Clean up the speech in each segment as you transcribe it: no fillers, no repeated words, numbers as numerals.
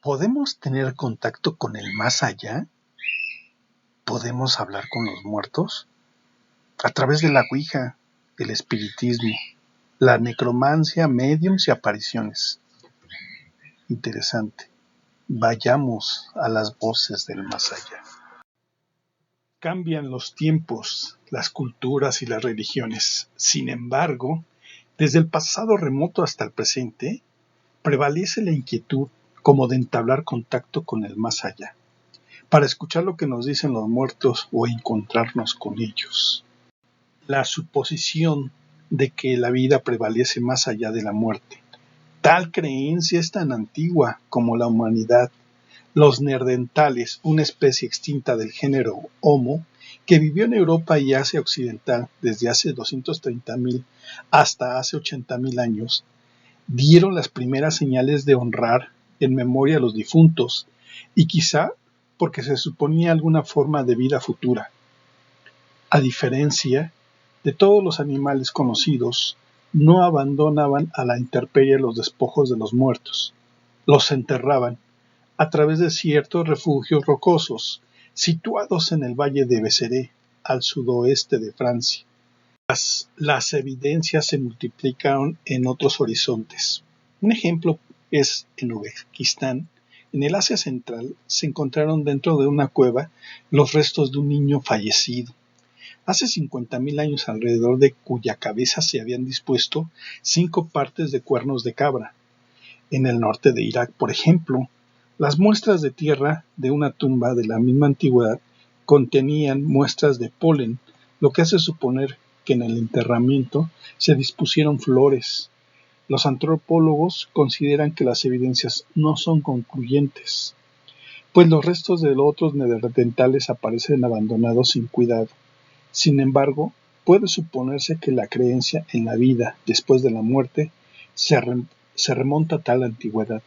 ¿Podemos tener contacto con el más allá? ¿Podemos hablar con los muertos? A través de la ouija, el espiritismo, la necromancia, médiums y apariciones. Interesante. Vayamos a las voces del más allá. Cambian los tiempos, las culturas y las religiones. Sin embargo, desde el pasado remoto hasta el presente, prevalece la inquietud como de entablar contacto con el más allá, para escuchar lo que nos dicen los muertos o encontrarnos con ellos. La suposición de que la vida prevalece más allá de la muerte. Tal creencia es tan antigua como la humanidad. Los neandertales, una especie extinta del género Homo, que vivió en Europa y Asia Occidental desde hace 230.000 hasta hace 80.000 años, dieron las primeras señales de honrar en memoria a los difuntos, y quizá porque se suponía alguna forma de vida futura. A diferencia de todos los animales conocidos, no abandonaban a la intemperie los despojos de los muertos. Los enterraban a través de ciertos refugios rocosos, situados en el valle de Vézère, al sudoeste de Francia. Las evidencias se multiplicaron en otros horizontes. Un ejemplo es en Uzbekistán. En el Asia Central se encontraron dentro de una cueva los restos de un niño fallecido. Hace 50.000 años, alrededor de cuya cabeza se habían dispuesto 5 partes de cuernos de cabra. En el norte de Irak, por ejemplo, las muestras de tierra de una tumba de la misma antigüedad contenían muestras de polen, lo que hace suponer que en el enterramiento se dispusieron flores. Los antropólogos consideran que las evidencias no son concluyentes, pues los restos de los otros neandertales aparecen abandonados sin cuidado. Sin embargo, puede suponerse que la creencia en la vida después de la muerte se remonta a tal antigüedad.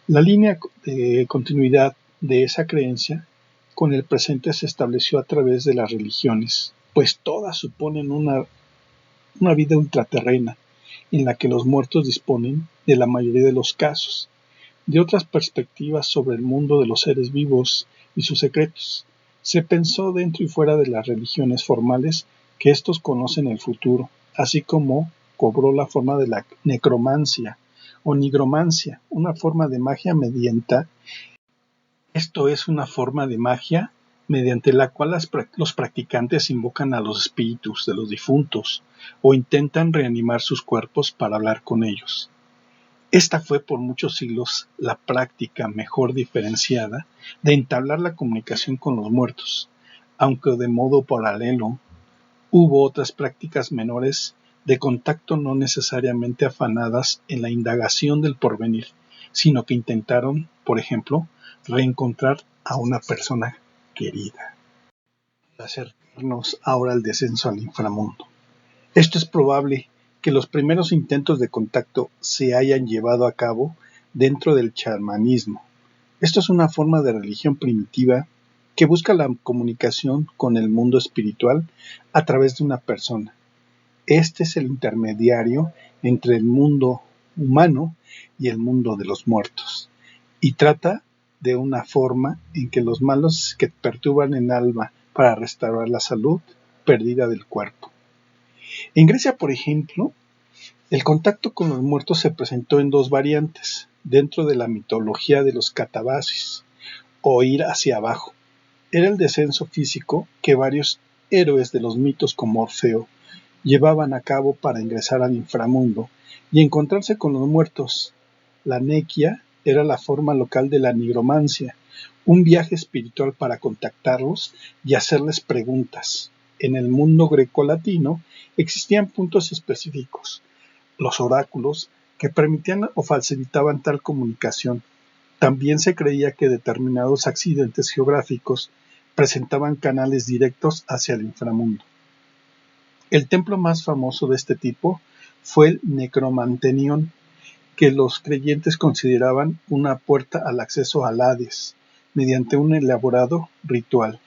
La línea de continuidad de esa creencia con el presente se estableció a través de las religiones, pues todas suponen una vida ultraterrena, en la que los muertos disponen, de la mayoría de los casos, de otras perspectivas sobre el mundo de los seres vivos y sus secretos. Se pensó dentro y fuera de las religiones formales que estos conocen el futuro, así como cobró la forma de la necromancia o nigromancia, una forma de magia mediante la cual los practicantes invocan a los espíritus de los difuntos o intentan reanimar sus cuerpos para hablar con ellos. Esta fue por muchos siglos la práctica mejor diferenciada de entablar la comunicación con los muertos, aunque de modo paralelo hubo otras prácticas menores de contacto no necesariamente afanadas en la indagación del porvenir, sino que intentaron, por ejemplo, reencontrar a una persona querida. Acercarnos ahora al descenso al inframundo. Esto es probable que los primeros intentos de contacto se hayan llevado a cabo dentro del chamanismo. Esto es una forma de religión primitiva que busca la comunicación con el mundo espiritual a través de una persona. Este es el intermediario entre el mundo humano y el mundo de los muertos, y trata de una forma en que los malos que perturban el alma para restaurar la salud perdida del cuerpo. En Grecia, por ejemplo, el contacto con los muertos se presentó en 2 variantes dentro de la mitología de los catabasis, o ir hacia abajo. Era el descenso físico que varios héroes de los mitos como Orfeo llevaban a cabo para ingresar al inframundo y encontrarse con los muertos. La nequia era la forma local de la nigromancia, un viaje espiritual para contactarlos y hacerles preguntas. En el mundo grecolatino existían puntos específicos, los oráculos, que permitían o facilitaban tal comunicación. También se creía que determinados accidentes geográficos presentaban canales directos hacia el inframundo. El templo más famoso de este tipo fue el Necromanteion, que los creyentes consideraban una puerta al acceso al Hades, mediante un elaborado ritual.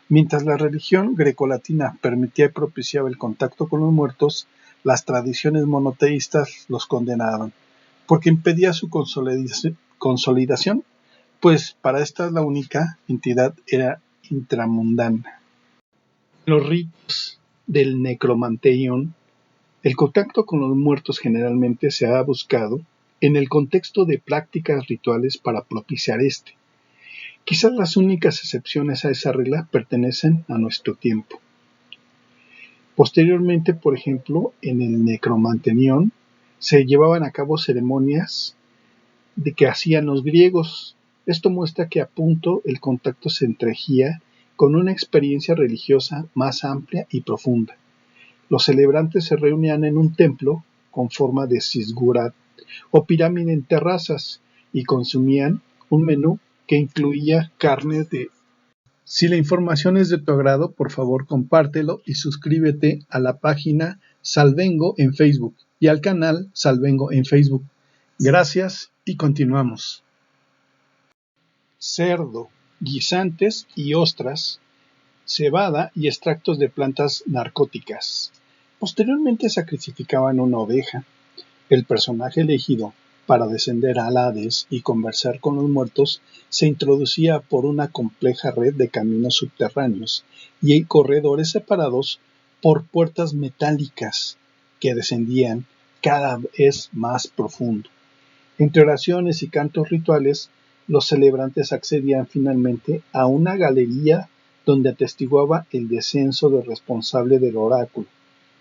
Mientras la religión grecolatina permitía y propiciaba el contacto con los muertos, las tradiciones monoteístas los condenaban, porque impedía su consolidación, pues para esta la única entidad era intramundana. Los ritos del necromanteón, el contacto con los muertos generalmente se ha buscado en el contexto de prácticas rituales para propiciar este. Quizás las únicas excepciones a esa regla pertenecen a nuestro tiempo. Posteriormente, por ejemplo, en el necromanteón se llevaban a cabo ceremonias de que hacían los griegos. Esto muestra que a punto el contacto se entregía con una experiencia religiosa más amplia y profunda. Los celebrantes se reunían en un templo con forma de zigurat o pirámide en terrazas y consumían un menú que incluía carne de... Si la información es de tu agrado, por favor compártelo y suscríbete a la página Salvengo en Facebook y al canal Salvengo en Facebook. Gracias y continuamos. Cerdo, guisantes y ostras, cebada y extractos de plantas narcóticas. Posteriormente sacrificaban una oveja. El personaje elegido para descender al Hades y conversar con los muertos se introducía por una compleja red de caminos subterráneos y corredores separados por puertas metálicas que descendían cada vez más profundo. Entre oraciones y cantos rituales, los celebrantes accedían finalmente a una galería donde atestiguaba el descenso del responsable del oráculo,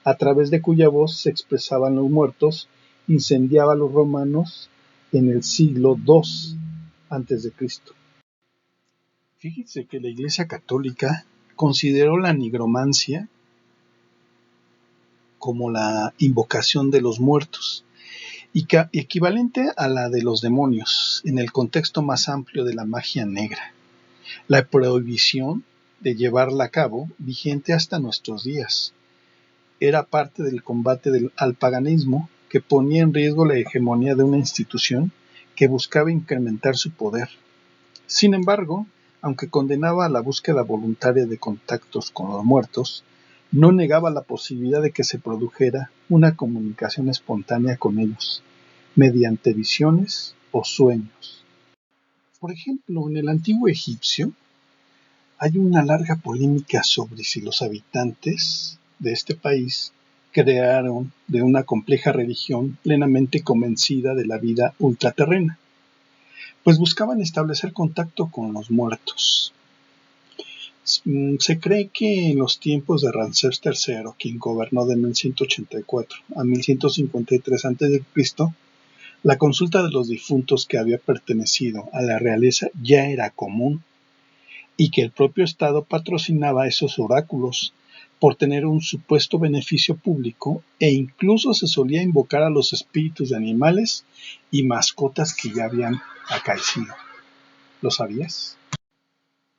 a través de cuya voz se expresaban los muertos, incendiaba a los romanos en el siglo II a.C. Fíjense que la Iglesia Católica consideró la nigromancia como la invocación de los muertos, y equivalente a la de los demonios en el contexto más amplio de la magia negra. La prohibición de llevarla a cabo, vigente hasta nuestros días, era parte del combate al paganismo que ponía en riesgo la hegemonía de una institución que buscaba incrementar su poder. Sin embargo, aunque condenaba a la búsqueda voluntaria de contactos con los muertos, no negaba la posibilidad de que se produjera una comunicación espontánea con ellos, mediante visiones o sueños. Por ejemplo, en el antiguo egipcio hay una larga polémica sobre si los habitantes de este país crearon de una compleja religión plenamente convencida de la vida ultraterrena, pues buscaban establecer contacto con los muertos. Se cree que en los tiempos de Ramsés III, quien gobernó de 1184 a 1153 a.C., la consulta de los difuntos que había pertenecido a la realeza ya era común, y que el propio Estado patrocinaba esos oráculos por tener un supuesto beneficio público, e incluso se solía invocar a los espíritus de animales y mascotas que ya habían acaecido. ¿Lo sabías?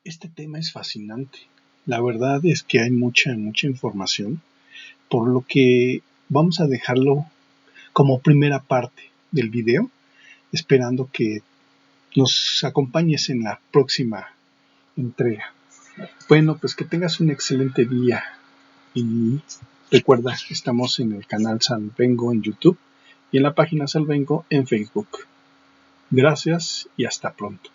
Este tema es fascinante. La verdad es que hay mucha información, por lo que vamos a dejarlo como primera parte del video, esperando que nos acompañes en la próxima entrega. Bueno, pues que tengas un excelente día y recuerda, estamos en el canal Salvengo en YouTube y en la página Salvengo en Facebook. Gracias y hasta pronto.